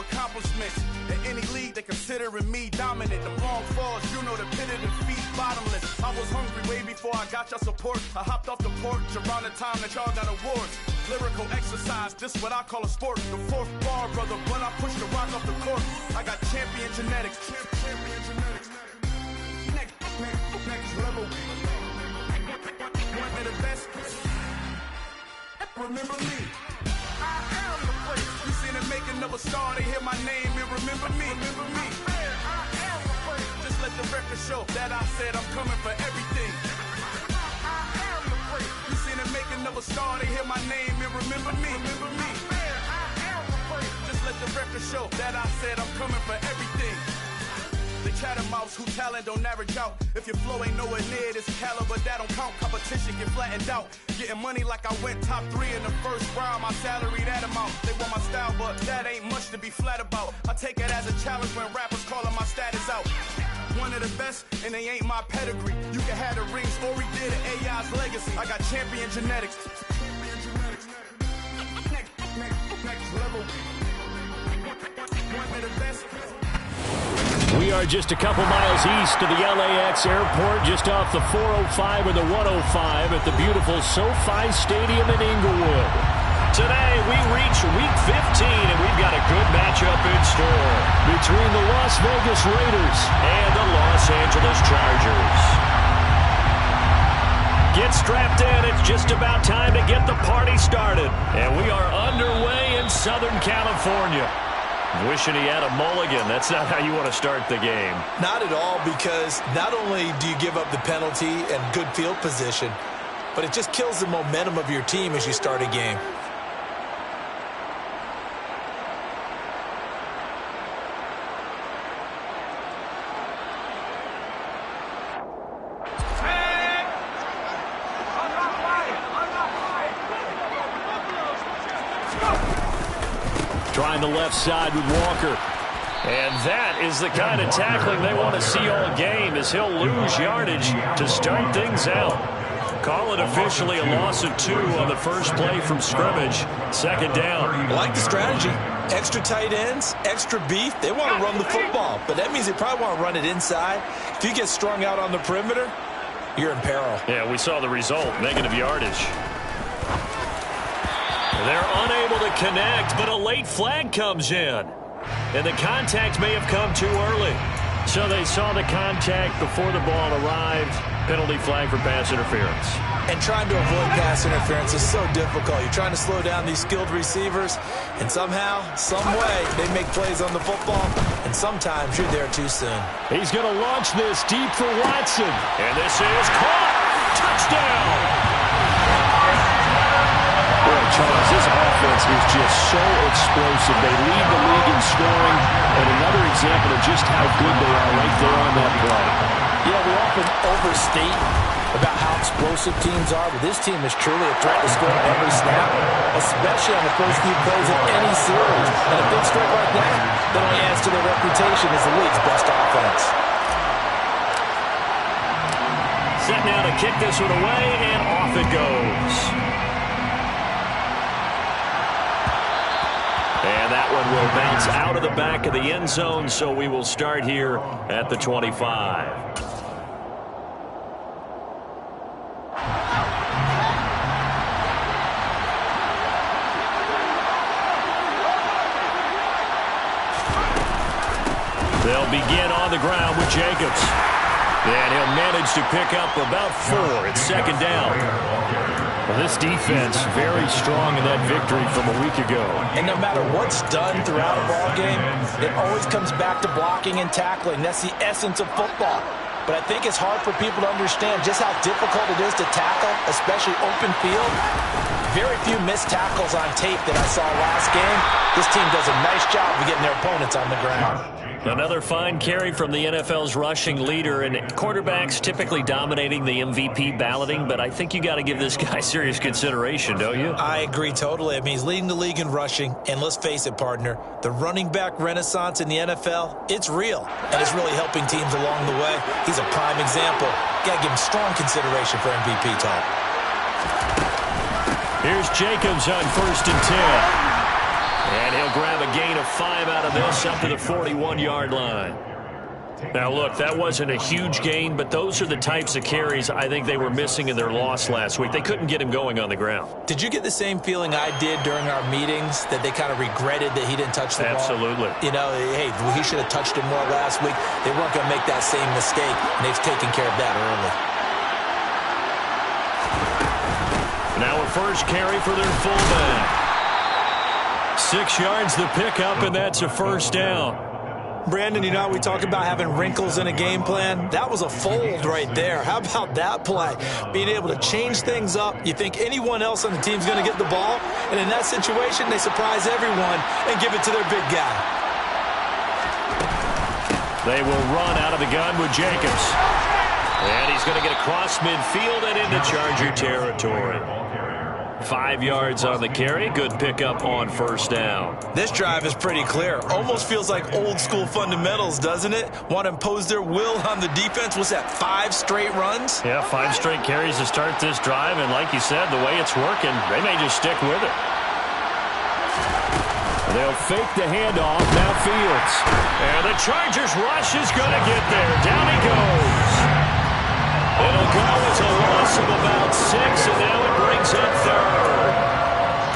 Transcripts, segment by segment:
accomplishments. In any league, they considering me dominant. The long falls, you know the pit of defeat, bottomless. I was hungry way before I got your support. I hopped off the porch around the time that y'all got awards. Lyrical exercise, this what I call a sport. The fourth bar, brother, when I push the rock off the court. I got champion genetics. Champion genetics. Next level. One of the best. Remember me. I am the place. You seen the making of a star, they hear my name and remember me. Remember me. I am the place. Just let the record show that I said I'm coming for everything. I am the place. You seen the making of a star, they hear my name and remember me. Remember me. I am the place. Just let the record show that I said I'm coming for everything. The catamounts who talent don't average out. If your flow ain't nowhere near this caliber, that don't count. Competition get flattened out. Getting money like I went top 3 in the first round. My salary that amount. They want my style, but that ain't much to be flat about. I take it as a challenge when rappers calling my status out. One of the best, and they ain't my pedigree. You can have the rings, or we did it, AI's legacy. I got champion genetics. Next level. One of the best. We are just a couple miles east of the LAX airport, just off the 405 or the 105 at the beautiful SoFi Stadium in Inglewood. Today, we reach Week 15, and we've got a good matchup in store between the Las Vegas Raiders and the Los Angeles Chargers. Get strapped in. It's just about time to get the party started. And we are underway in Southern California. Wishing he had a mulligan. That's not how you want to start the game. Not at all, because not only do you give up the penalty and good field position, but it just kills the momentum of your team as you start a game. Trying the left side with Walker. And that is the kind of tackling they want to see all game, as he'll lose yardage to start things out. Call it officially a loss of 2 on the first play from scrimmage. Second down. I like the strategy. Extra tight ends, extra beef. They want to run the football, but that means they probably want to run it inside. If you get strung out on the perimeter, you're in peril. Yeah, we saw the result, negative yardage. They're unable to connect, but a late flag comes in. And the contact may have come too early. So they saw the contact before the ball arrived. Penalty flag for pass interference. And trying to avoid pass interference is so difficult. You're trying to slow down these skilled receivers, and somehow, some way, they make plays on the football, and sometimes you're there too soon. He's going to launch this deep for Watson. And this is caught. Touchdown. Boy, Charles, this offense is just so explosive. They lead the league in scoring, and another example of just how good they are right there on that play. Yeah, we often overstate about how explosive teams are, but this team is truly a threat to score every snap, especially on the first few plays of any series. And a big stroke like that only adds to their reputation as the league's best offense. Set now to kick this one away, and off it goes. And that one will bounce out of the back of the end zone, so we will start here at the 25. They'll begin on the ground with Jacobs. And he'll manage to pick up about 4. It's second down. Well, this defense very strong in that victory from a week ago. And no matter what's done throughout a ball game, it always comes back to blocking and tackling. That's the essence of football. But I think it's hard for people to understand just how difficult it is to tackle, especially open field. Very few missed tackles on tape that I saw last game. This team does a nice job of getting their opponents on the ground. Another fine carry from the NFL's rushing leader, and quarterbacks typically dominating the MVP balloting, but I think you got to give this guy serious consideration, don't you? I agree totally. I mean, he's leading the league in rushing, and let's face it, partner, the running back renaissance in the NFL, it's real, and it's really helping teams along the way. He's a prime example. Got to give him strong consideration for MVP talk. Here's Jacobs on 1st and 10. And he'll grab a gain of 5 out of this up to the 41-yard line. Now, look, that wasn't a huge gain, but those are the types of carries I think they were missing in their loss last week. They couldn't get him going on the ground. Did you get the same feeling I did during our meetings, that they kind of regretted that he didn't touch the ball? Absolutely. You know, hey, he should have touched it more last week. They weren't going to make that same mistake, and they've taken care of that early. Now a first carry for their fullback. 6 yards the pickup, and that's a first down. Brandon, you know how we talk about having wrinkles in a game plan? That was a fold right there. How about that play? Being able to change things up. You think anyone else on the team's going to get the ball, and in that situation, they surprise everyone and give it to their big guy. They will run out of the gun with Jacobs. And he's going to get across midfield and into Charger territory. 5 yards on the carry. Good pickup on first down. This drive is pretty clear. Almost feels like old school fundamentals, doesn't it? Want to impose their will on the defense. Was that 5 straight runs? Yeah, 5 straight carries to start this drive. And like you said, the way it's working, they may just stick with it. They'll fake the handoff. Now Fields. And the Chargers rush is going to get there. Down he goes. It'll go as a loss of about 6, and now it brings up third.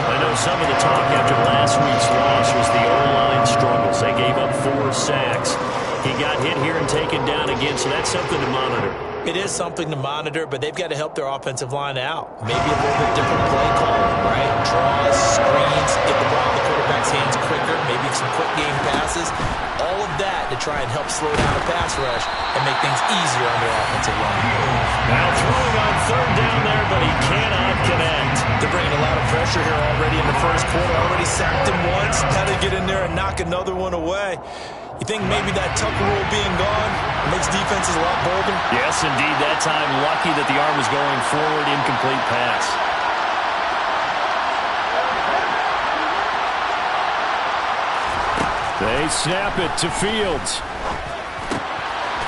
I know some of the talk after last week's loss was the O-line struggles. They gave up 4 sacks. He got hit here and taken down again, so that's something to monitor. It is something to monitor, but they've got to help their offensive line out. Maybe a little bit different play call, right? Draws, screens, get the ball in the quarterback's hands quicker, maybe some quick game passes. All of that to try and help slow down the pass rush and make things easier on their offensive line. Now throwing on third down there, but he cannot connect. They're bringing a lot of pressure here already in the first quarter. Already sacked him once. Had to get in there and knock another one away. You think maybe that Tucker rule being gone makes defenses a lot bolder? Yes, indeed. That time, lucky that the arm was going forward, incomplete pass. They snap it to Fields.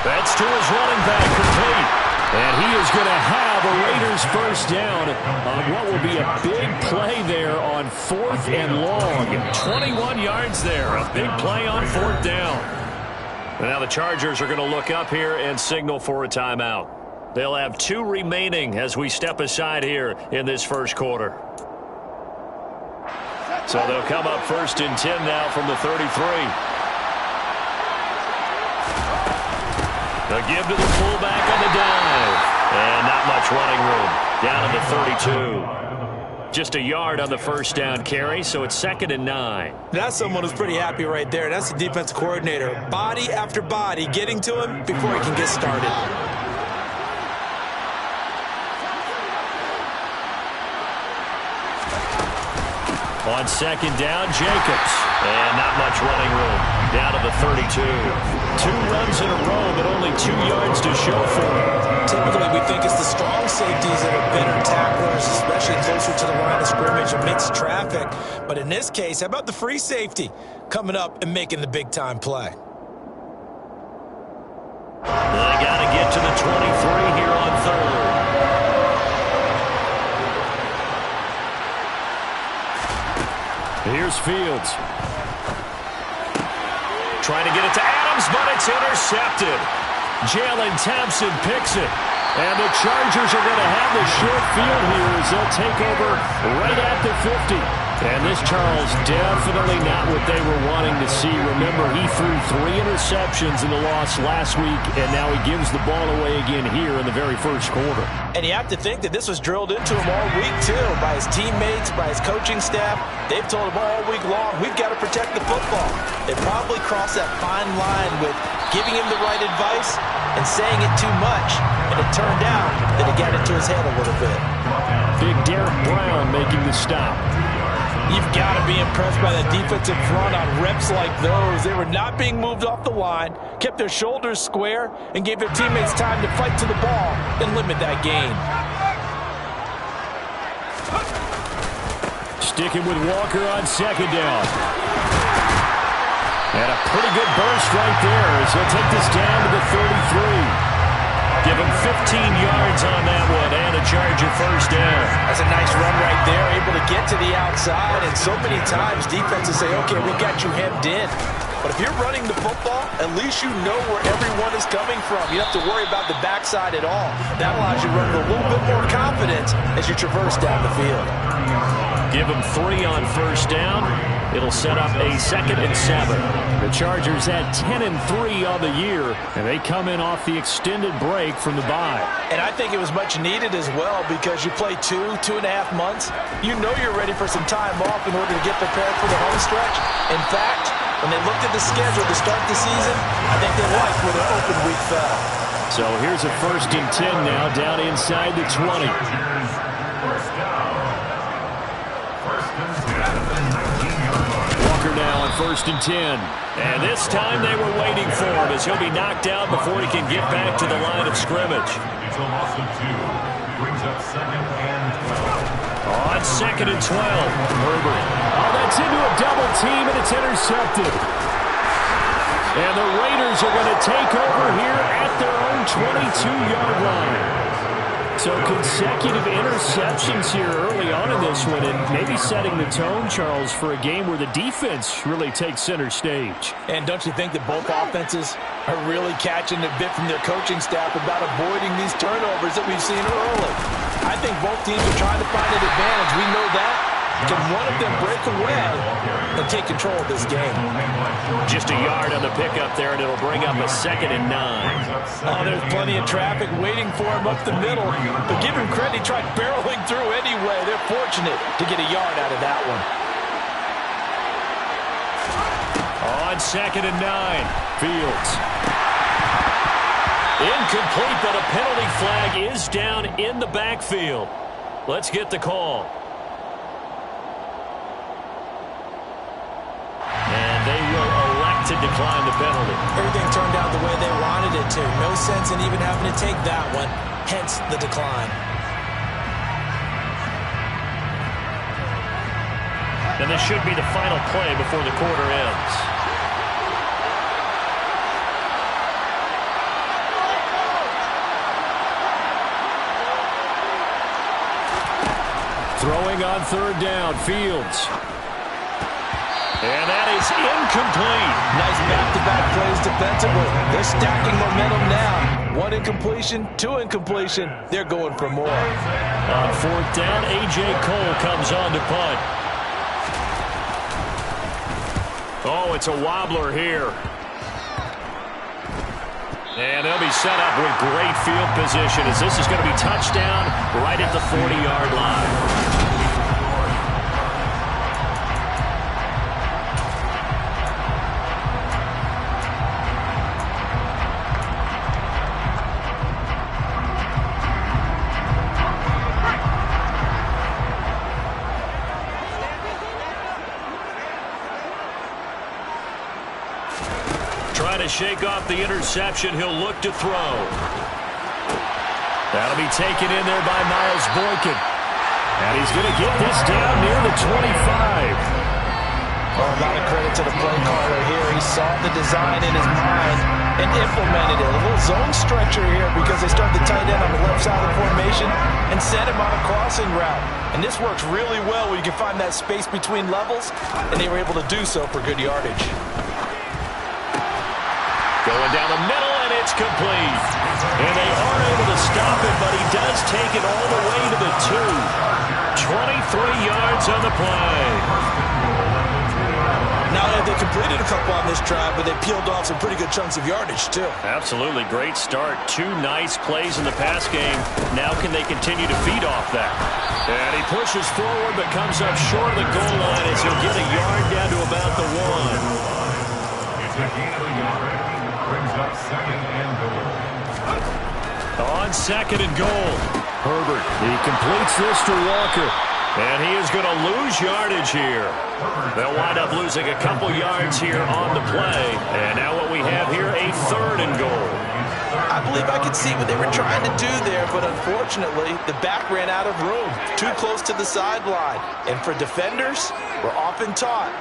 That's to his running back, complete. And he is going to have a Raiders first down on what will be a big play there on 4th and long. 21 yards there. A big play on 4th down. And now the Chargers are going to look up here and signal for a timeout. They'll have 2 remaining as we step aside here in this first quarter. So they'll come up 1st and 10 now from the 33. They'll give to the fullback on the dive. And not much running room. Down to the 32. Just a yard on the first down carry, so it's 2nd and 9. That's someone who's pretty happy right there. That's the defensive coordinator. Body after body getting to him before he can get started. On 2nd down, Jacobs. And not much running room. Down to the 32. 2 runs in a row, but only 2 yards to show for it. Typically, we think it's the strong safeties that are better tacklers, especially closer to the line of scrimmage amidst traffic. But in this case, how about the free safety coming up and making the big-time play? They got to get to the 23 here on 3rd. Here's Fields. Trying to get it to Adams, but it's intercepted. Jalen Thompson picks it. And the Chargers are going to have the short field here as they'll take over right at the 50. And this, Charles, definitely not what they were wanting to see. Remember, he threw 3 interceptions in the loss last week, and now he gives the ball away again here in the very first quarter. And you have to think that this was drilled into him all week, too, by his teammates, by his coaching staff. They've told him all week long, we've got to protect the football. They probably crossed that fine line with giving him the right advice and saying it too much. And it turned out that it got into his head a little bit. Big Derek Brown making the stop. You've got to be impressed by the defensive front on reps like those. They were not being moved off the line, kept their shoulders square, and gave their teammates time to fight to the ball and limit that gain. Sticking with Walker on 2nd down. And a pretty good burst right there as he'll take this down to the 33. Give him 15 yards on that one and a Charger first down. That's a nice run right there, able to get to the outside. And so many times defenses say, okay, we got you hemmed in. But if you're running the football, at least you know where everyone is coming from. You don't have to worry about the backside at all. That allows you to run with a little bit more confidence as you traverse down the field. Give him 3 on first down. It'll set up a 2nd and 7. The Chargers had 10-3 on the year, and they come in off the extended break from the bye. And I think it was much needed as well because you play 2.5 months. You know you're ready for some time off in order to get prepared for the home stretch. In fact, when they looked at the schedule to start the season, I think they liked where their open week fell. So here's a 1st and 10 now down inside the 20. Walker now on 1st and 10. And this time they were waiting for him as he'll be knocked down before he can get back to the line of scrimmage. On 2nd and 12. Herbert. Oh, that's into a double team, and it's intercepted. And the Raiders are going to take over here at their own 22-yard line. So consecutive interceptions here early on in this one, and maybe setting the tone, Charles, for a game where the defense really takes center stage. And don't you think that both offenses are really catching a bit from their coaching staff about avoiding these turnovers that we've seen early? I think both teams are trying to find an advantage. We know that. Can one of them break away and take control of this game? Just a yard on the pickup there, and it'll bring up a 2nd and 9. Oh, there's plenty of traffic waiting for him up the middle. But give him credit, he tried barreling through anyway. They're fortunate to get a yard out of that one. On 2nd and 9, Fields. Incomplete, but a penalty flag is down in the backfield. Let's get the call. And they will elect to decline the penalty. Everything turned out the way they wanted it to. No sense in even having to take that one, hence the decline. And this should be the final play before the quarter ends. Throwing on 3rd down, Fields. And that is incomplete. Nice back-to-back plays defensively. They're stacking momentum now. 1 incompletion, 2 incompletion. They're going for more. On 4th down, A.J. Cole comes on to punt. Oh, it's a wobbler here. And they'll be set up with great field position as this is going to be touchdown right at the 40-yard line. Trying to shake off the interception. He'll look to throw. That'll be taken in there by Miles Boykin. And he's going to get this down near the 25. Oh, a lot of credit to the play caller here. He saw the design in his mind and implemented it. A little zone stretcher here because they start the tight end on the left side of the formation and sent him on a crossing route. And this works really well when you can find that space between levels, and they were able to do so for good yardage. Going down the middle, and it's complete. And they are able to stop it, but he does take it all the way to the 2. 23 yards on the play. Now they completed a couple on this drive, but they peeled off some pretty good chunks of yardage, too. Absolutely. Great start. 2 nice plays in the pass game. Now can they continue to feed off that? And he pushes forward, but comes up short of the goal line as he'll get a yard down to about the 1. On 2nd and goal, Herbert. He completes this to Walker. And he is going to lose yardage here. They'll wind up losing a couple yards here on the play. And now what we have here, a 3rd and goal. I believe I could see what they were trying to do there, but unfortunately, the back ran out of room. Too close to the sideline. And for defenders, we're often taught,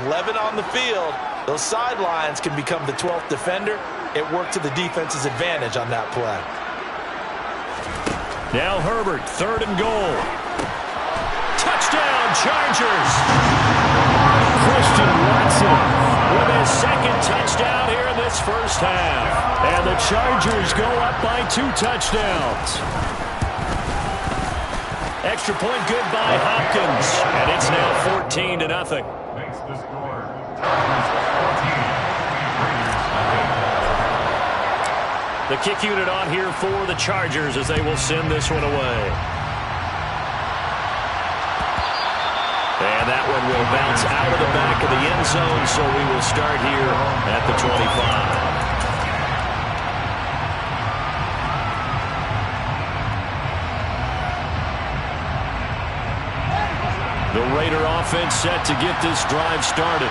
11 on the field, those sidelines can become the 12th defender. It worked to the defense's advantage on that play. Now Herbert, 3rd and goal. Touchdown, Chargers! Christian Watson with his 2nd touchdown here in this first half. And the Chargers go up by 2 touchdowns. Extra point good by Hopkins. And it's now 14-0. Makes the score. The kick unit on here for the Chargers as they will send this one away. And that one will bounce out of the back of the end zone, so we will start here at the 25. The Raider offense set to get this drive started.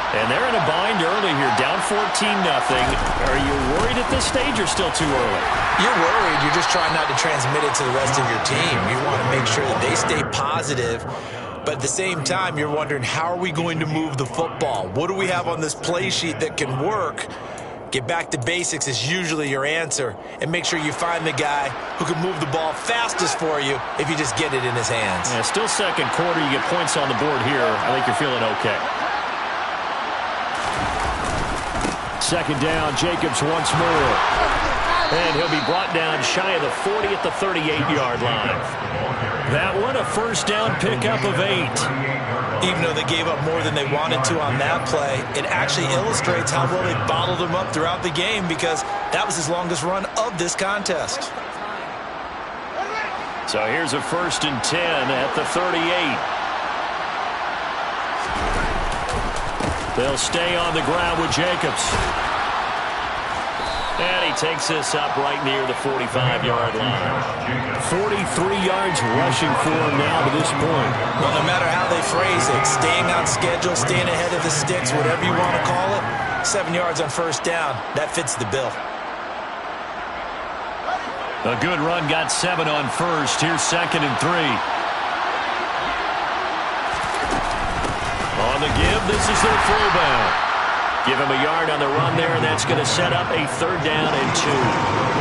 And they're in a bind early here, down 14-0. Are you worried at this stage or still too early? You're worried. You're just trying not to transmit it to the rest of your team. You want to make sure that they stay positive. But at the same time, you're wondering, how are we going to move the football? What do we have on this play sheet that can work? Get back to basics is usually your answer. And make sure you find the guy who can move the ball fastest for you if you just get it in his hands. Yeah, still second quarter. You get points on the board here. I think you're feeling okay. 2nd down, Jacobs once more. And he'll be brought down shy of the 40 at the 38-yard line. That one, a first down pickup of 8. Even though they gave up more than they wanted to on that play, it actually illustrates how well they bottled them up throughout the game, because that was his longest run of this contest. So here's a 1st and 10 at the 38. They'll stay on the ground with Jacobs. And he takes this up right near the 45-yard line. 43 yards rushing for him now to this point. Well, no matter how they phrase it, staying on schedule, staying ahead of the sticks, whatever you want to call it, 7 yards on first down, that fits the bill. A good run got 7 on first. Here's 2nd and 3. On the give, this is their fullback. Give him a yard on the run there, and that's going to set up a 3rd down and 2.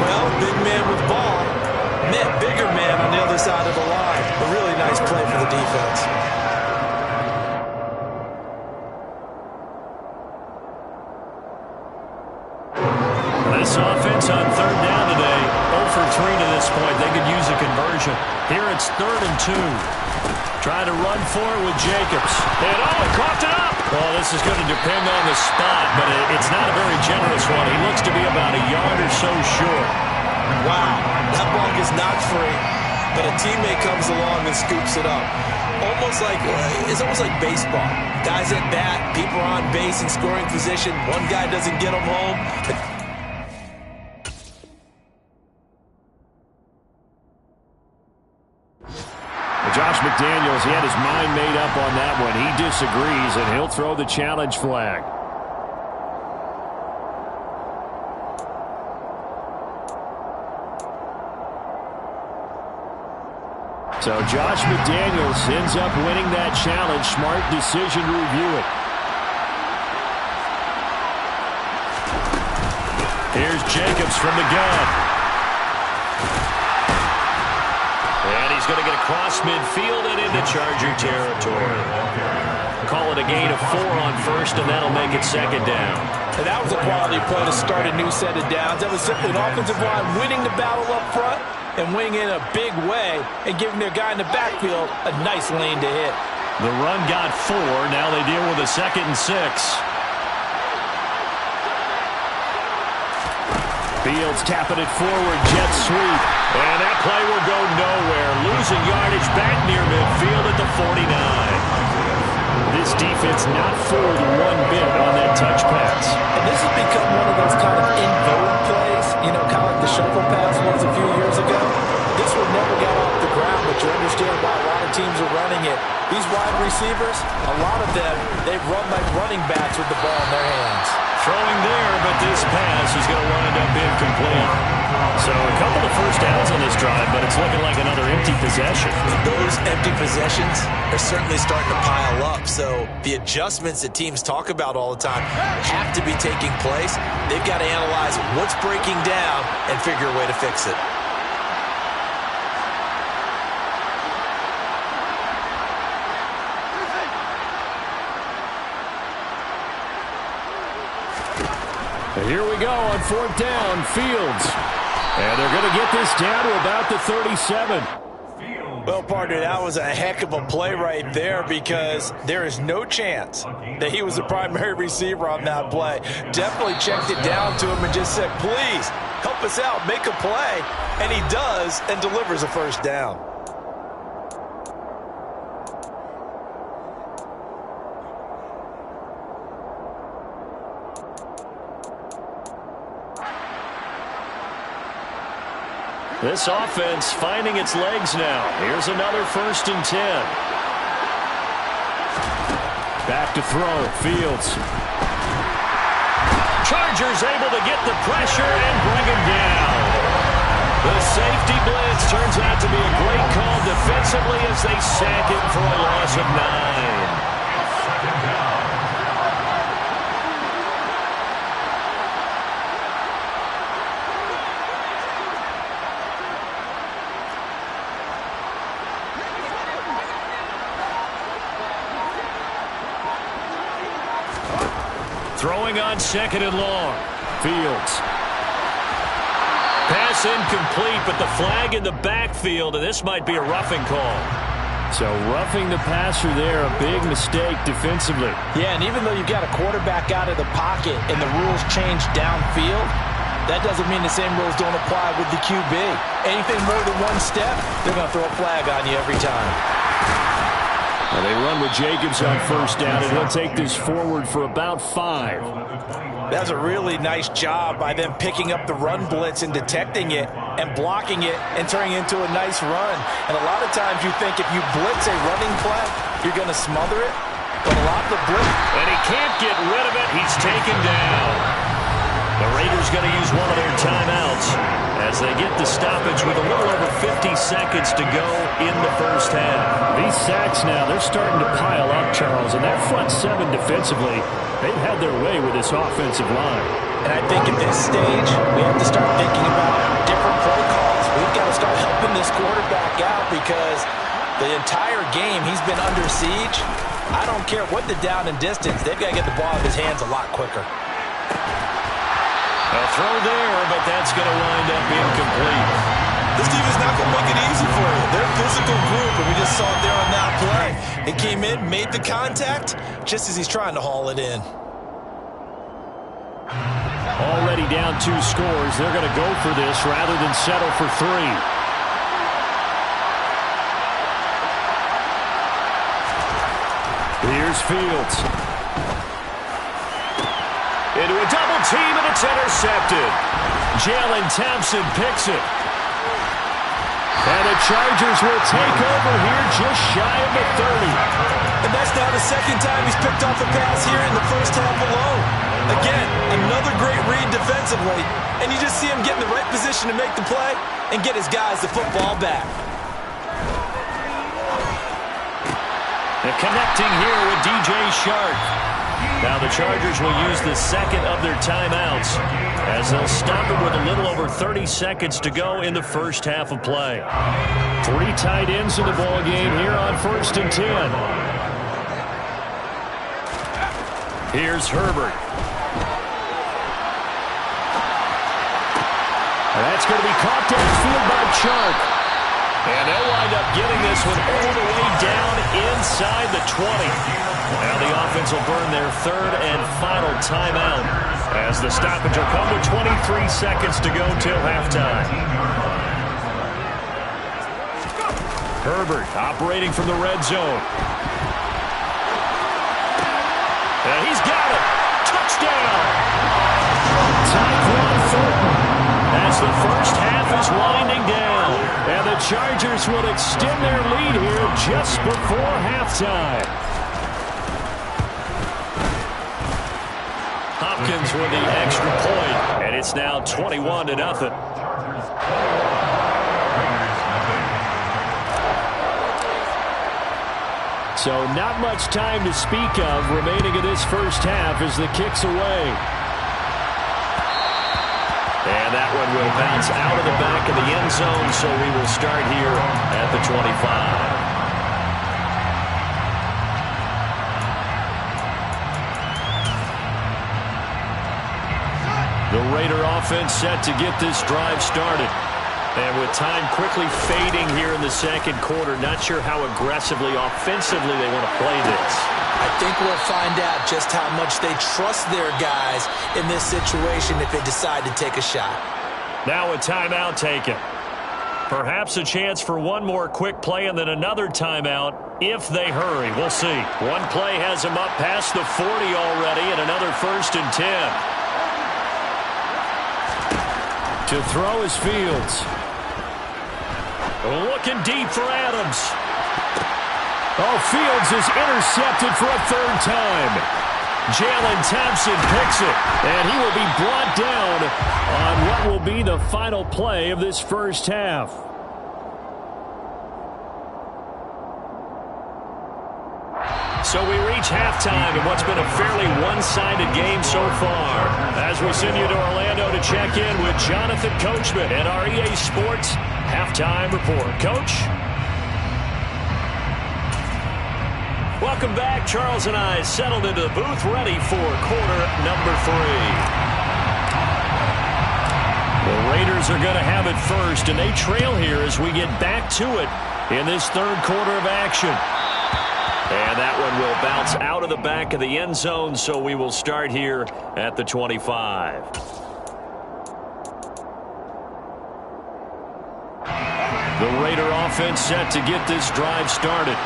Well, big man with ball met bigger man on the other side of the line. A really nice play for the defense. This offense on 3rd down today, 0 for 3 to this point. They could use a conversion. Here it's 3rd and 2. Trying to run for it with Jacobs. And he coughed it up. Well, this is going to depend on the spot, but it's not a very generous one. He looks to be about a yard or so short. Wow, that ball is not free, but a teammate comes along and scoops it up. It's almost like baseball. Guys at bat, people are on base in scoring position. One guy doesn't get them home. Josh McDaniels, he had his mind made up on that one. He disagrees, and he'll throw the challenge flag. So Josh McDaniels ends up winning that challenge. Smart decision to review it. Here's Jacobs from the gun. And he's going to get across midfield and into Charger territory. Call it a gain of 4 on first, and that'll make it 2nd down. And that was a quality play to start a new set of downs. That was simply an offensive line winning the battle up front and winning in a big way and giving their guy in the backfield a nice lane to hit. The run got 4. Now they deal with a 2nd and 6. Fields tapping it forward, jet sweep. And that play will go nowhere. Losing yardage back near midfield at the 49. This defense not fooled one bit on that touch pass. And this has become one of those kind of in-vogue plays, kind of like the shuffle pass was a few years ago. This one never got off the ground, but you understand why a lot of teams are running it. These wide receivers, a lot of them, they've run like running backs with the ball in their hands. Throwing there, but this pass is going to wind up incomplete. So a couple of first downs on this drive, but it's looking like another empty possession. Those empty possessions are certainly starting to pile up. So the adjustments that teams talk about all the time have to be taking place. They've got to analyze what's breaking down and figure a way to fix it. Here we go on 4th down, Fields. And they're going to get this down to about the 37. Well, partner, that was a heck of a play right there because there is no chance that he was the primary receiver on that play. Definitely checked it down to him and just said, please, help us out, make a play. And he does and delivers a first down. This offense finding its legs now. Here's another 1st and 10. Back to throw, Fields. Chargers able to get the pressure and bring him down. The safety blitz turns out to be a great call defensively as they sack him for a loss of 9. Throwing on 2nd and long. Fields. Pass incomplete, but the flag in the backfield, and this might be a roughing call. So roughing the passer there, a big mistake defensively. Yeah, and even though you've got a quarterback out of the pocket and the rules change downfield, that doesn't mean the same rules don't apply with the QB. Anything more than one step, they're going to throw a flag on you every time. Well, they run with Jacobs on 1st down, and he'll take this forward for about 5. That's a really nice job by them picking up the run blitz and detecting it and blocking it and turning it into a nice run. And a lot of times you think if you blitz a running play, you're going to smother it. But a lot of the blitz... And he can't get rid of it. He's taken down. The Raiders going to use one of their timeouts as they get the stoppage with a little over 50 seconds to go in the 1st half. These sacks now, they're starting to pile up, Charles, and that front 7 defensively, they've had their way with this offensive line. And I think at this stage, we have to start thinking about different play calls. We've got to start helping this quarterback out because the entire game he's been under siege. I don't care what the down and distance, they've got to get the ball in his hands a lot quicker. A throw there, but that's going to wind up incomplete. This defense not going to make it easy for you. They're a physical group, and we just saw it there on that play. It came in, made the contact, just as he's trying to haul it in. Already down 2 scores. They're going to go for this rather than settle for 3. Here's Fields. Into a double team, and it's intercepted. Jalen Thompson picks it. And the Chargers will take over here just shy of the 30. And that's now the 2nd time he's picked off a pass here in the 1st half alone. Again, another great read defensively, and you just see him get in the right position to make the play and get his guys the football back. They're connecting here with DJ Shark. Now the Chargers will use the 2nd of their timeouts as they'll stop it with a little over 30 seconds to go in the 1st half of play. 3 tight ends in the ball game here on 1st and 10. Here's Herbert. And that's going to be caught downfield by Shark. And they'll wind up getting this one all the way down inside the 20. Now the offense will burn their 3rd and final timeout as the stoppage will come with 23 seconds to go till halftime. Herbert operating from the red zone. And he's got it. Touchdown. Tyquan Thornton. As the 1st half is winding down. And the Chargers will extend their lead here just before halftime. Hopkins with the extra point, and it's now 21-0. So not much time to speak of remaining in this 1st half as the kick's away. And that one will bounce out of the back of the end zone, so we will start here at the 25. The Raider offense set to get this drive started. And with time quickly fading here in the second quarter, not sure how aggressively, offensively they want to play this. I think we'll find out just how much they trust their guys in this situation if they decide to take a shot. Now a timeout taken. Perhaps a chance for one more quick play and then another timeout if they hurry. We'll see. One play has them up past the 40 already and another 1st and 10. To throw is Fields. Looking deep for Adams. Oh, Fields is intercepted for a 3rd time. Jalen Thompson picks it, and he will be brought down on what will be the final play of this first half. So we reach halftime in what's been a fairly one-sided game so far. As we send you to Orlando to check in with Jonathan Coachman at our EA Sports Halftime Report. Coach? Welcome back. Charles and I settled into the booth ready for quarter number 3. The Raiders are going to have it first, and they trail here as we get back to it in this 3rd quarter of action. And that one will bounce out of the back of the end zone, so we will start here at the 25. The Raider offense set to get this drive started.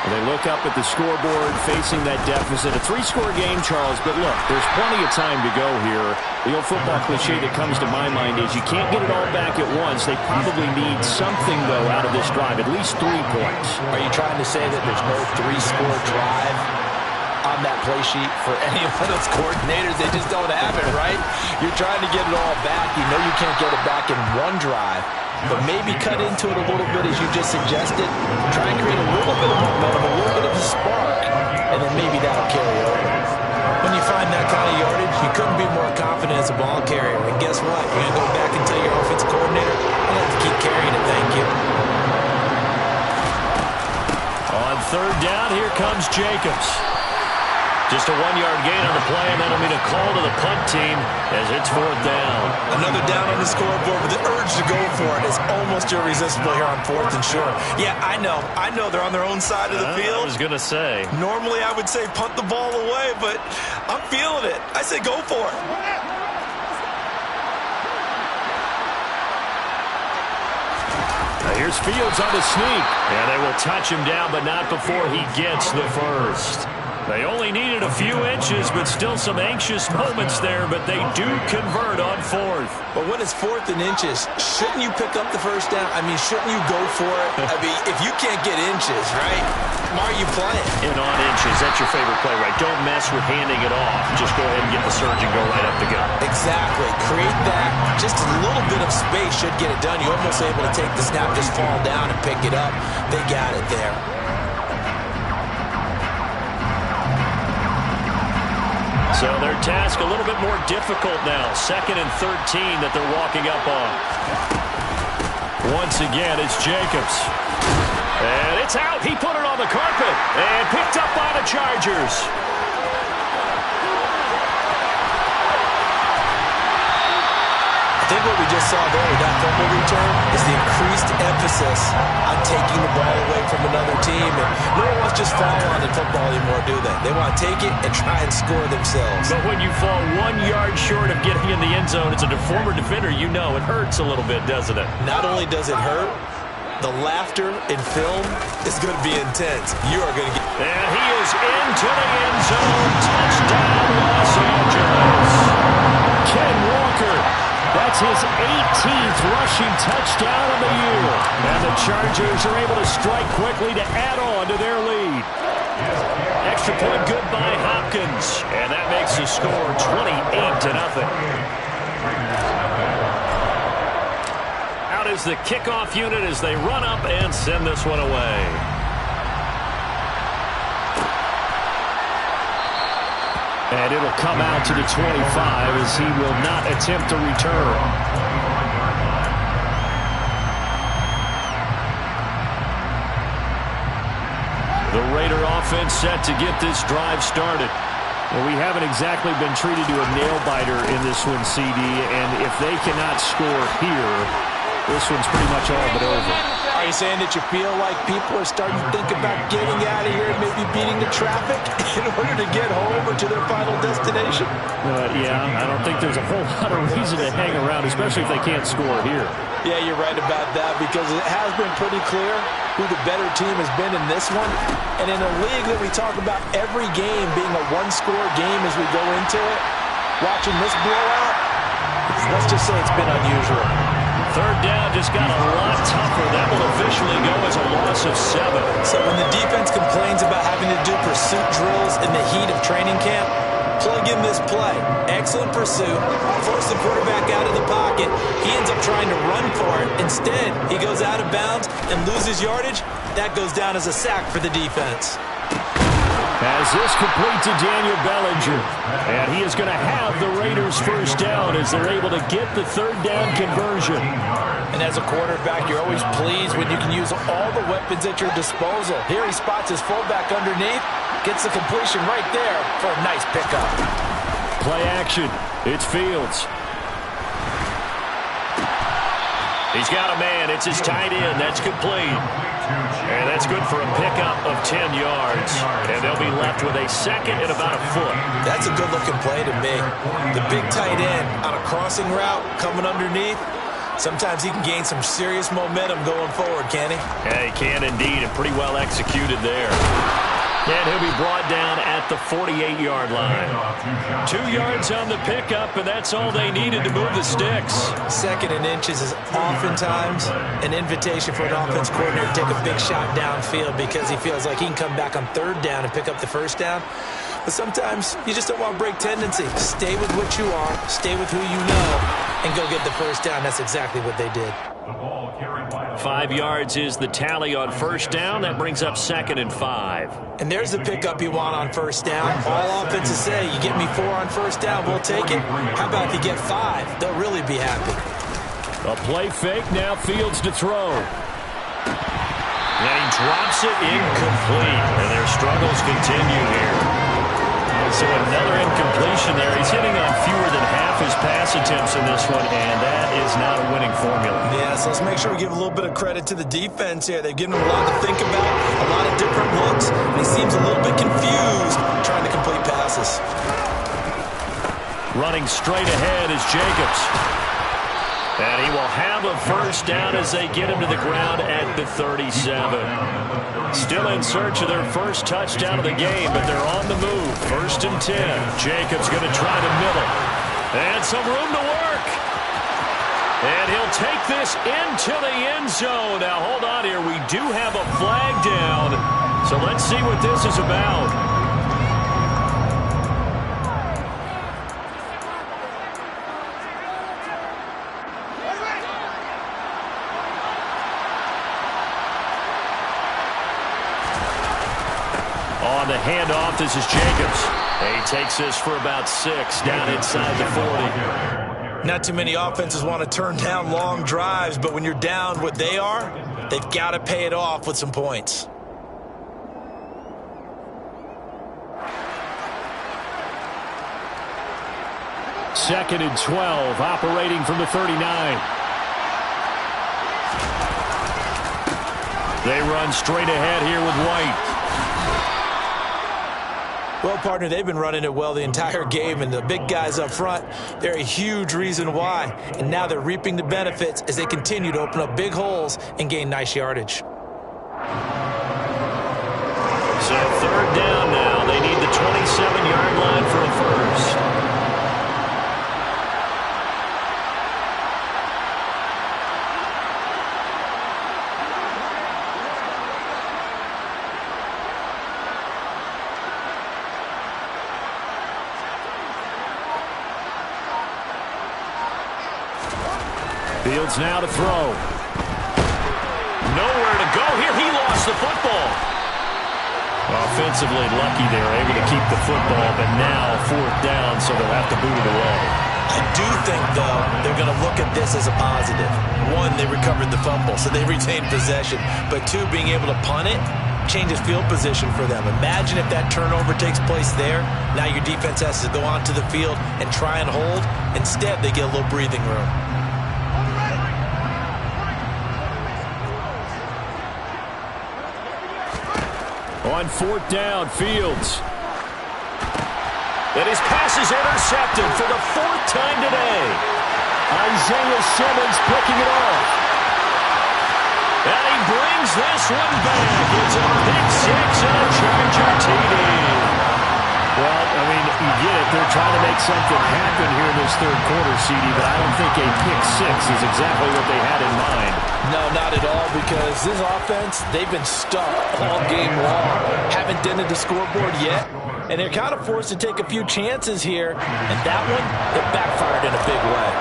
They look up at the scoreboard facing that deficit. A 3-score game, Charles, but look, there's plenty of time to go here. The old football cliche that comes to my mind is you can't get it all back at once. They probably need something, though, out of this drive, at least 3 points. Are you trying to say that there's no 3-score drive on that play sheet for any of those coordinators? They just don't have it, right? You're trying to get it all back. You know you can't get it back in one drive. But maybe cut into it a little bit as you just suggested. Try and create a little bit of momentum, a little bit of a spark, and then maybe that'll carry over. When you find that kind of yardage, you couldn't be more confident as a ball carrier. And guess what? You're going to go back and tell your offensive coordinator, I'll have to keep carrying it, thank you. On 3rd down, here comes Jacobs. Just a 1-yard gain on the play, and that'll mean a call to the punt team as it's 4th down. Another down on the scoreboard, but the urge to go for it is almost irresistible here on 4th and short. Yeah, I know they're on their own side of the field. I was going to say. Normally I would say punt the ball away, but I'm feeling it. I say go for it. Now here's Fields on the sneak, and they will touch him down, but not before he gets the first. They only needed a few inches, but still some anxious moments there, but they do convert on 4th. But when it's 4th and inches, shouldn't you pick up the first down? I mean, shouldn't you go for it? I mean, if you can't get inches, right, why are you playing? And on inches, that's your favorite play, right? Don't mess with handing it off. Just go ahead and get the surge and go right up the gut. Exactly. Create that. Just a little bit of space should get it done. You're almost able to take the snap, just fall down and pick it up. They got it there. So their task a little bit more difficult now. 2nd and 13 that they're walking up on. Once again, it's Jacobs. And it's out. He put it on the carpet and picked up by the Chargers. I think what we just saw there with that fumble return is the increased emphasis on taking the ball away from another team. And no one wants just fall on in football anymore, do they? They want to take it and try and score themselves. But when you fall 1 yard short of getting in the end zone as a former defender, you know it hurts a little bit, doesn't it? Not only does it hurt, the laughter in film is going to be intense. You are going to get... And he is into the end zone. Touchdown, Los Angeles. Ken Walker. That's his 18th rushing touchdown of the year. And the Chargers are able to strike quickly to add on to their lead. Extra point good by Hopkins. And that makes the score 28-0. Out is the kickoff unit as they run up and send this one away. And it'll come out to the 25 as he will not attempt to return. The Raider offense set to get this drive started. Well, we haven't exactly been treated to a nail-biter in this one, CD, and if they cannot score here, this one's pretty much all but over. Are you saying that you feel like people are starting to think about getting out of here and maybe beating the traffic in order to get home or to their final destination? Yeah, I don't think there's a whole lot of reason to hang around, especially if they can't score here. Yeah, you're right about that because it has been pretty clear who the better team has been in this one. And in a league that we talk about every game being a one-score game as we go into it, watching this blowout, let's just say it's been unusual. Third down just got a lot tougher. That will officially go as a loss of 7. So when the defense complains about having to do pursuit drills in the heat of training camp, plug in this play. Excellent pursuit. Force the quarterback out of the pocket. He ends up trying to run for it. Instead, he goes out of bounds and loses yardage. That goes down as a sack for the defense. As this complete to Daniel Bellinger. And he is going to have the Raiders first down as they're able to get the third down conversion. And as a quarterback, you're always pleased when you can use all the weapons at your disposal. Here he spots his fullback underneath. Gets the completion right there for a nice pickup. Play action. It's Fields. He's got a man. It's his tight end. That's complete. And that's good for a pickup of 10 yards. And they'll be left with a second and about a foot. That's a good-looking play to me. The big tight end on a crossing route coming underneath. Sometimes he can gain some serious momentum going forward, can he? Yeah, he can indeed, and pretty well executed there. And he'll be brought down at the 48-yard line. 2 yards on the pickup, and that's all they needed to move the sticks. Second and inches is oftentimes an invitation for an offense coordinator to take a big shot downfield because he feels like he can come back on third down and pick up the first down. But sometimes you just don't want to break tendency. Stay with what you are, stay with who you know, and go get the first down. That's exactly what they did. 5 yards is the tally on first down. That brings up 2nd and 5. And there's the pickup you want on first down. All offenses say, you get me 4 on first down, we'll take it. How about if you get 5? They'll really be happy. A play fake, now Fields to throw. And he drops it incomplete. And their struggles continue here. So another incompletion there. He's hitting on fewer than half his pass attempts in this one, and that is not a winning formula. Yeah, so let's make sure we give a little bit of credit to the defense here. They've given him a lot to think about, a lot of different looks, and he seems a little bit confused trying to complete passes. Running straight ahead is Jacobs. And he will have a first down as they get him to the ground at the 37. Still in search of their first touchdown of the game, but they're on the move. 1st and 10. Jacobs going to try to middle. And some room to work. And he'll take this into the end zone. Now, hold on here. We do have a flag down. So let's see what this is about. On the handoff, this is Jacobs. And he takes this for about 6 down inside the 40. Not too many offenses want to turn down long drives, but when you're down what they are, they've got to pay it off with some points. Second and 12, operating from the 39. They run straight ahead here with White. Well, partner, they've been running it well the entire game, and the big guys up front, they're a huge reason why. And now they're reaping the benefits as they continue to open up big holes and gain nice yardage. So 3rd down now. They need the 27-yard line for a first. Fields now to throw. Nowhere to go here. He lost the football. Offensively lucky they were able to keep the football, but now 4th down, so they'll have to boot it away. I do think, though, they're going to look at this as a positive. 1, they recovered the fumble, so they retained possession. But 2, being able to punt it, changes field position for them. Imagine if that turnover takes place there. Now your defense has to go onto the field and try and hold. Instead, they get a little breathing room. On fourth down, Fields. And his pass is intercepted for the fourth time today. Isaiah Simmons picking it off. And he brings this one back. It's a pick six and a Charger TD. Well, I mean, you get it. They're trying to make something happen here in this third quarter, CD, but I don't think a pick six is exactly what they had in mind. No, not at all, because this offense, they've been stuck all game long. Haven't dented the scoreboard yet, and they're kind of forced to take a few chances here, and that one, it backfired in a big way.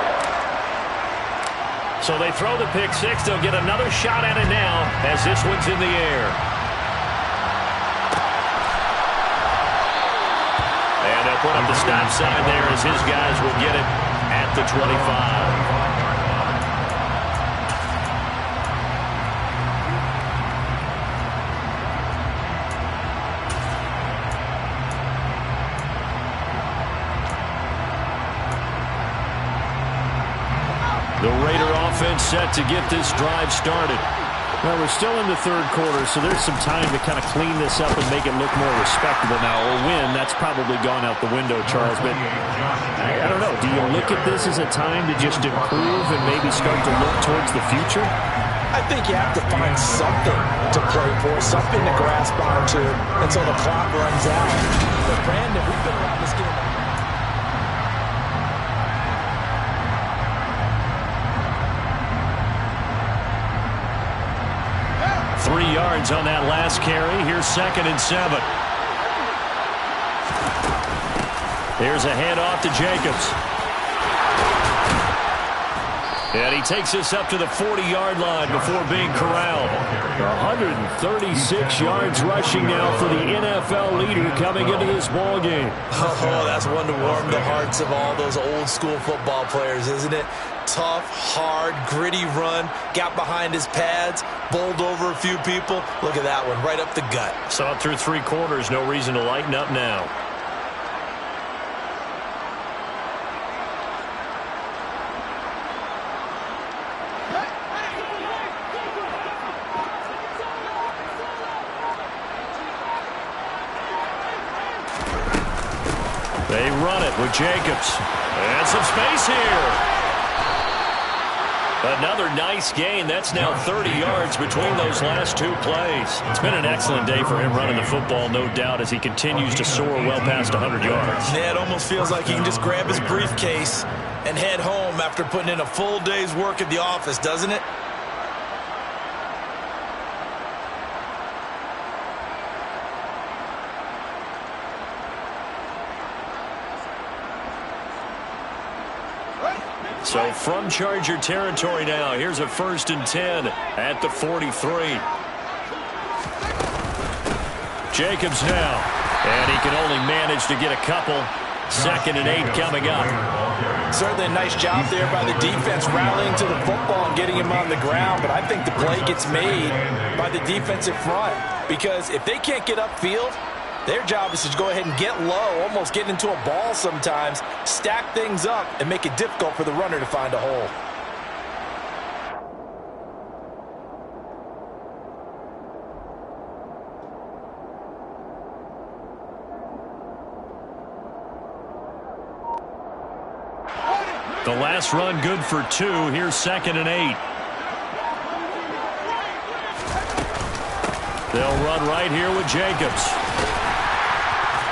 So they throw the pick six. They'll get another shot at it now as this one's in the air. And they'll put up the stop sign there as his guys will get it at the 25. The Raider offense set to get this drive started. Well, we're still in the third quarter, so there's some time to kind of clean this up and make it look more respectable. Now, a win, that's probably gone out the window, Charles, but I don't know. Do you look at this as a time to just improve and maybe start to look towards the future? I think you have to find something to play for, something to grasp onto until the clock runs out. But, Brandon, we've been around this game. 3 yards on that last carry. Here's 2nd and 7. Here's a handoff to Jacobs. And he takes this up to the 40-yard line before being corralled. 136 yards rushing now for the NFL leader coming into this ball game. Oh, that's one to warm the hearts of all those old-school football players, isn't it? Tough, hard, gritty run, got behind his pads, bowled over a few people. Look at that one, right up the gut. Saw it through 3 quarters, no reason to lighten up now. They run it with Jacobs. And some space here. Another nice gain. That's now 30 yards between those last 2 plays. It's been an excellent day for him running the football, no doubt, as he continues to soar well past 100 yards. Yeah, it almost feels like he can just grab his briefcase and head home after putting in a full day's work at the office, doesn't it? So from Charger territory now, here's a 1st and 10 at the 43. Jacobs now, and he can only manage to get a couple. 2nd and 8 coming up. Certainly a nice job there by the defense rallying to the football and getting him on the ground, but I think the play gets made by the defensive front, because if they can't get upfield, their job is to go ahead and get low, almost get into a ball sometimes, stack things up, and make it difficult for the runner to find a hole. The last run good for 2. Here's 2nd and 8. They'll run right here with Jacobs.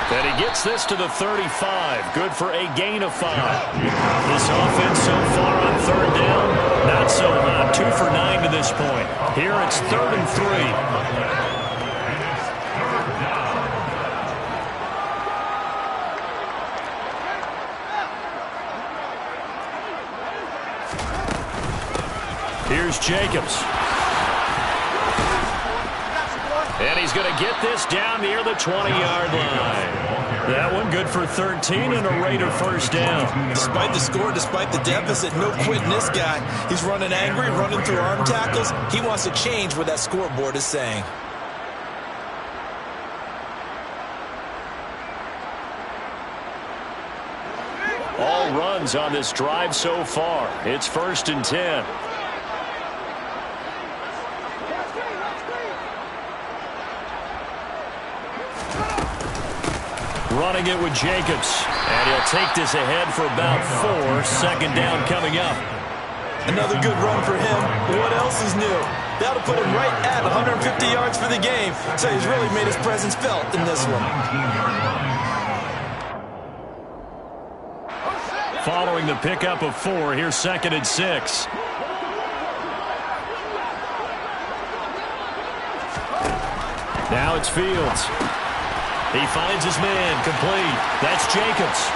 And he gets this to the 35. Good for a gain of 5. This offense so far on 3rd down, not so hot. 2 for 9 to this point. Here it's 3rd and 3. Here's Jacobs. And he's going to get this down near the 20-yard line. That one good for 13 and a Raider 1st down. Despite the score, despite the deficit, no quitting this guy. He's running angry, running through arm tackles. He wants to change what that scoreboard is saying. downs on this drive so far. It's 1st and 10. Running it with Jacobs. And he'll take this ahead for about 4. 2nd down coming up. Another good run for him. What else is new? That'll put him right at 150 yards for the game. So he's really made his presence felt in this one. Following the pickup of 4, here's 2nd and 6. Now it's Fields. He finds his man, complete. That's Jacobs.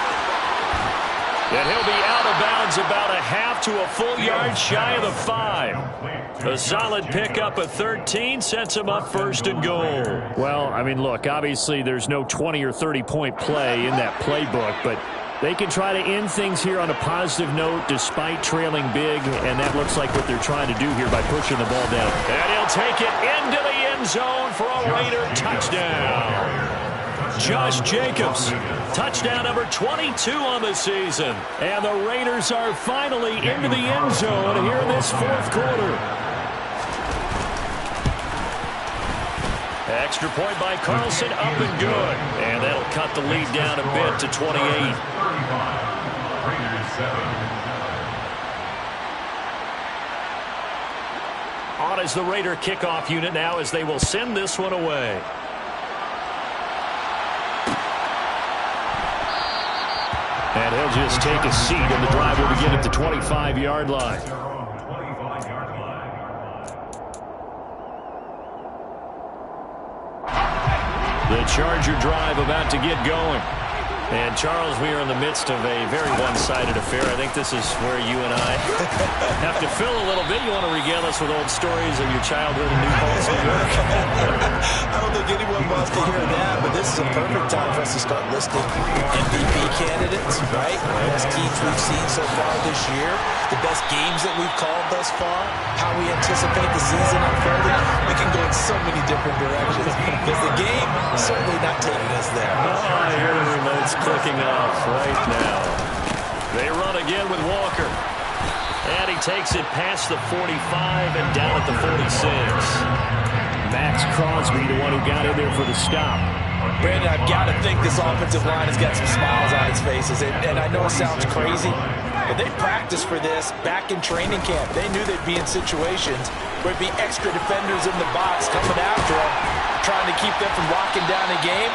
And he'll be out of bounds about a half to a full yard shy of the 5. A solid pickup of 13 sets him up 1st and goal. Well, I mean, look, obviously there's no 20 or 30-point play in that playbook, but they can try to end things here on a positive note despite trailing big, and that looks like what they're trying to do here by pushing the ball down. And he'll take it into the end zone for a Raider touchdown. Josh Jacobs, touchdown number 22 on the season. And the Raiders are finally into the end zone here in this 4th quarter. Extra point by Carlson, up and good. And that'll cut the lead down a bit to 28. On is the Raider kickoff unit now as they will send this one away. And he'll just take a seat, and the drive will begin at the 25-yard line. The Charger drive about to get going. And, Charles, we are in the midst of a very one-sided affair. I think this is where you and I have to fill a little bit. You want to regale us with old stories of your childhood in New Paltz, New York? I don't think anyone wants to hear that, but this is a perfect time for us to start listing MVP candidates, right? The best teams we've seen so far this year, the best games that we've called thus far, how we anticipate the season unfolding. We can go in so many different directions because the game is certainly not taking us there. Oh, I hear the remotes clicking off right now. They run again with Walker. And he takes it past the 45 and down at the 46. Max Crosby, the one who got in there for the stop. Brandon, I've got to think this offensive line has got some smiles on its faces. And I know it sounds crazy, but they practiced for this back in training camp. They knew they'd be in situations where it'd be extra defenders in the box coming after them, trying to keep them from locking down a game.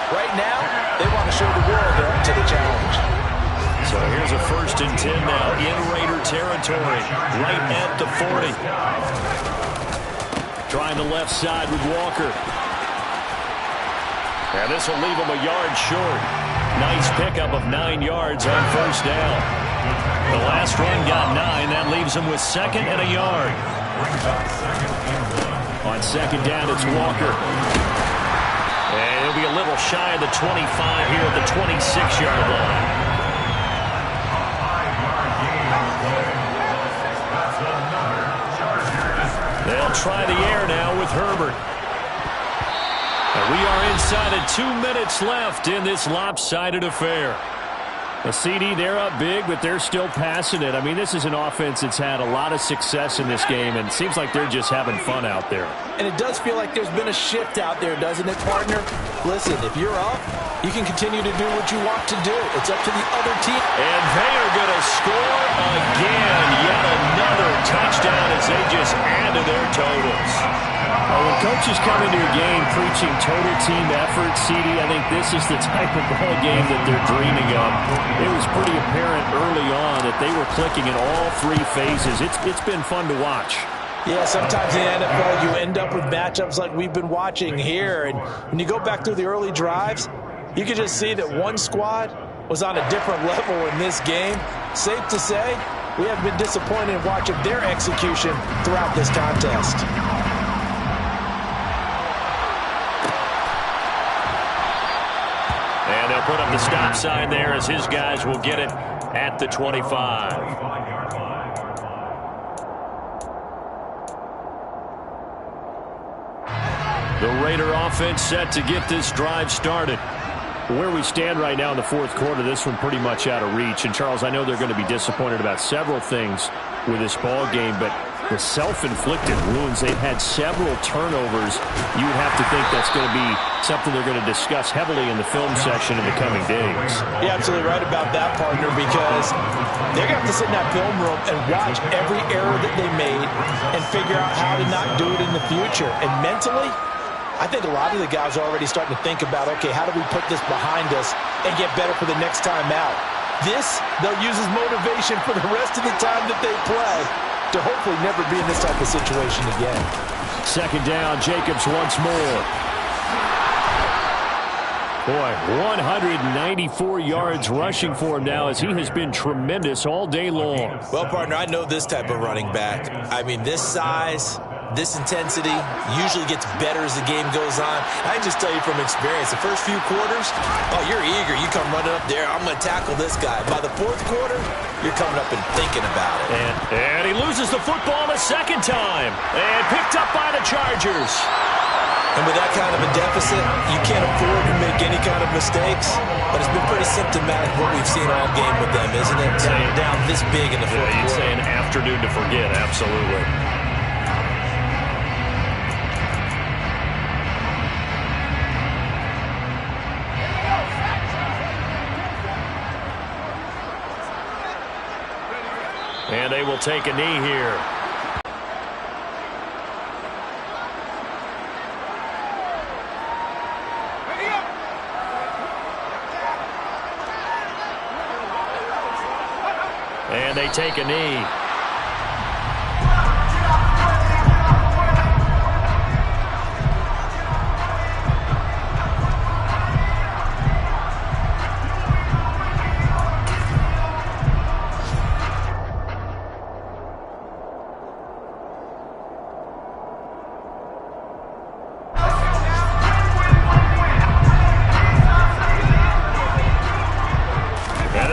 Right now, they want to show the world they're up to the challenge. So here's a 1st and 10 now in Raider territory, right at the 40. Trying the left side with Walker. And this will leave him a yard short. Nice pickup of 9 yards on 1st down. The last run got 9. That leaves him with 2nd and a yard. On 2nd down, it's Walker. And he'll be a little shy of the 25 here at the 26-yard line. They'll try the air now with Herbert. And we are inside of 2 minutes left in this lopsided affair. A CD, they're up big, but they're still passing it. I mean, this is an offense that's had a lot of success in this game, and it seems like they're just having fun out there. And it does feel like there's been a shift out there, doesn't it, partner? Listen, if you're up, you can continue to do what you want to do. It's up to the other team. And they are going to score again. Yet another touchdown as they just add to their totals. When coaches come into a game preaching total team effort, CD, I think this is the type of ball game that they're dreaming of. It was pretty apparent early on that they were clicking in all 3 phases. It's been fun to watch. Yeah, sometimes in the NFL you end up with matchups like we've been watching here. And when you go back through the early drives, you can just see that one squad was on a different level in this game. Safe to say, we have been disappointed in watching their execution throughout this contest. And they'll put up the stop sign there as his guys will get it at the 25. The Raider offense set to get this drive started. Where we stand right now in the fourth quarter, this one pretty much out of reach. And, Charles, I know they're going to be disappointed about several things with this ball game, but the self-inflicted wounds, they've had several turnovers. You would have to think that's going to be something they're going to discuss heavily in the film section in the coming days. You're absolutely right about that, partner, because they're going to have to sit in that film room and watch every error that they made and figure out how to not do it in the future. And mentally, I think a lot of the guys are already starting to think about, okay, how do we put this behind us and get better for the next time out? This, they'll use as motivation for the rest of the time that they play to hopefully never be in this type of situation again. Second down, Jacobs once more. Boy, 194 yards rushing for him now as he has been tremendous all day long. Well, partner, I know this type of running back. I mean, this size, this intensity usually gets better as the game goes on. I can just tell you from experience, the first few quarters, oh, you're eager. You come running up there, I'm going to tackle this guy. By the fourth quarter, you're coming up and thinking about it. And he loses the football a second time. And picked up by the Chargers. And with that kind of a deficit, you can't afford to make any kind of mistakes. But it's been pretty symptomatic what we've seen all game with them, isn't it? Down this big in the fourth quarter. You'd say an afternoon to forget, absolutely. And they will take a knee here. And they take a knee.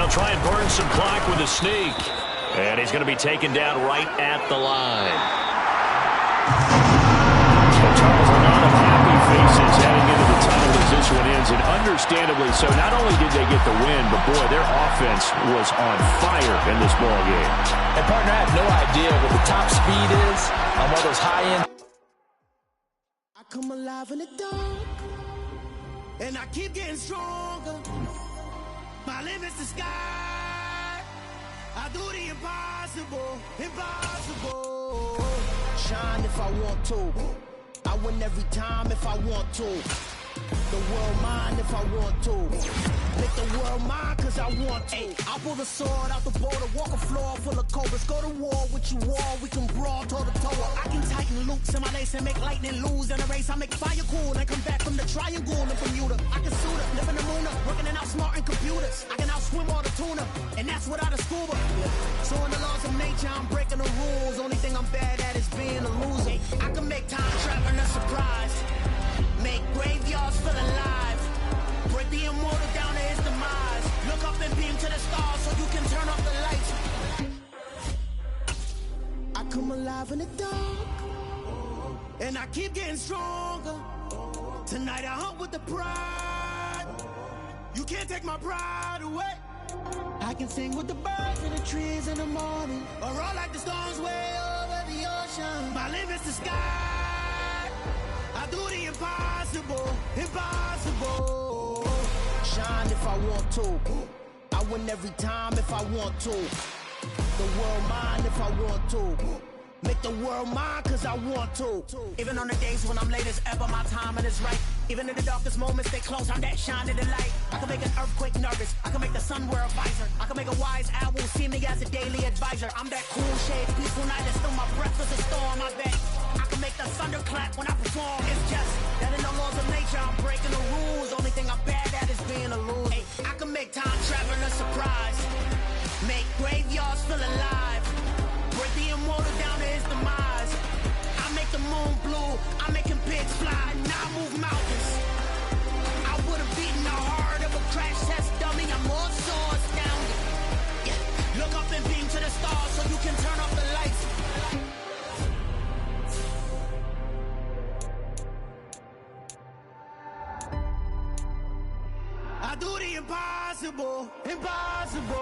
Try and burn some clock with a sneak. And he's going to be taken down right at the line. So Charles, a lot of happy faces heading into the tunnel as this one ends. And understandably so, not only did they get the win, but boy, their offense was on fire in this ball game. And partner, I have no idea what the top speed is on one of those high-end. I come alive in the dark, and I keep getting stronger. My limit's the sky. I do the impossible, impossible. Shine if I want to. I win every time if I want to. The world mine if I want to. Make the world mine cause I want to. I pull the sword out the border, walk a floor full of cobras. Go to war with you all, we can brawl toe to toe. I can tighten loops in my lace and make lightning lose in a race. I make fire cool and come back from the triangle in Bermuda. I can suit up, live in the moon up, working and outsmarting computers. I can outswim all the tuna, and that's without a scuba. So in the laws of nature, I'm breaking the rules. Only thing I'm bad at is being a loser. I can make time traveling a surprise. Make graveyards feel alive. Break the immortal down to his demise. Look up and beam to the stars so you can turn off the lights. I come alive in the dark, and I keep getting stronger. Tonight I hunt with the pride. You can't take my pride away. I can sing with the birds and the trees in the morning, or roll like the storms way over the ocean. My limit's the sky. I do the impossible, impossible. Shine if I want to. I win every time if I want to. The world mine if I want to. Make the world mine cause I want to. Even on the days when I'm late as ever, my timing is right. Even in the darkest moments, stay close, I'm that shine of the light. I can make an earthquake nervous, I can make the sun wear a visor. I can make a wise owl see me as a daily advisor. I'm that cool shade, peaceful night, and still my breath is a storm, I bet. I can make the thunder clap when I perform. It's just that in the laws of nature, I'm breaking the rules. Only thing I'm bad at is being a loser. Hey, I can make time travel a surprise. Make graveyards feel alive. Break the immortal down to his demise. I make the moon blue, I'm making pigs fly. Now I move mountains. I would have beaten the heart of a crash test dummy. I'm more so astounded. Yeah. Look up and beam to the stars so you can turn off the lights. I impossible, impossible.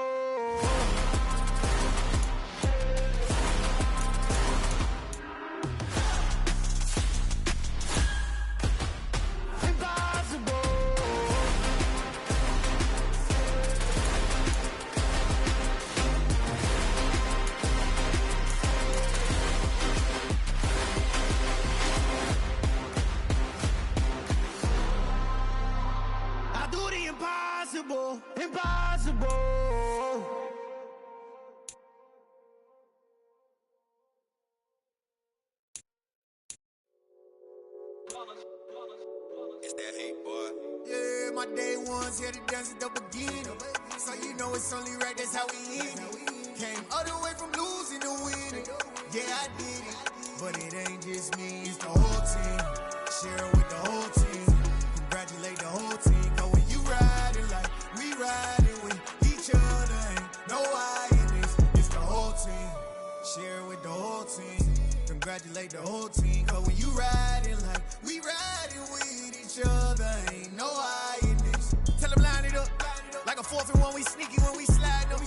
Impossible, impossible. It's that hate, boy. Yeah, my day ones here to dance at the beginning. So you know it's only right, that's how we end it. Came all the way from losing to winning. Yeah, I did it. But it ain't just me, it's the whole team. Share it with the whole team. Congratulate the whole team. Cause when you riding like we riding with each other, ain't no I in this. It's the whole team. Share it with the whole team. Congratulate the whole team. Cause when you riding like we riding with each other, ain't no I in this. Tell them line it up. Like a 4th and 1, we sneaky when we slide them.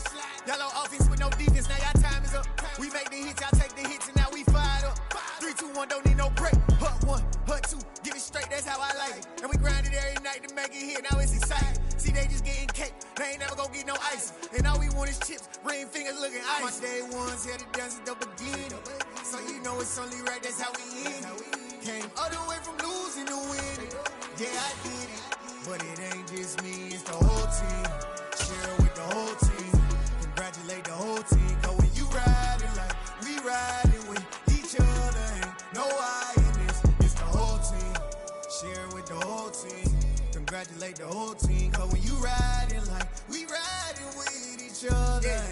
Yellow offense with no defense, now y'all time is up. We make the hits, y'all take the hits, and now we fired up. 3, 2, 1, don't need no break. Hut 1, hut 2, get it straight, that's how I like it. And we grind it every night to make it hit, now it's exciting. See, they just getting cake, they ain't never gonna get no ice. And all we want is chips, ring fingers looking ice. My day ones here to dance at the beginning. So you know it's only right, that's how we end it. Came all the way from losing to winning. Yeah, I did it. But it ain't just me, it's the whole team. Share it with the whole team. Congratulate the whole team. Cause when you riding like we riding with each other, ain't no I in this. It's the whole team. Share it with the whole team. Congratulate the whole team. Cause when you riding like we riding with each other,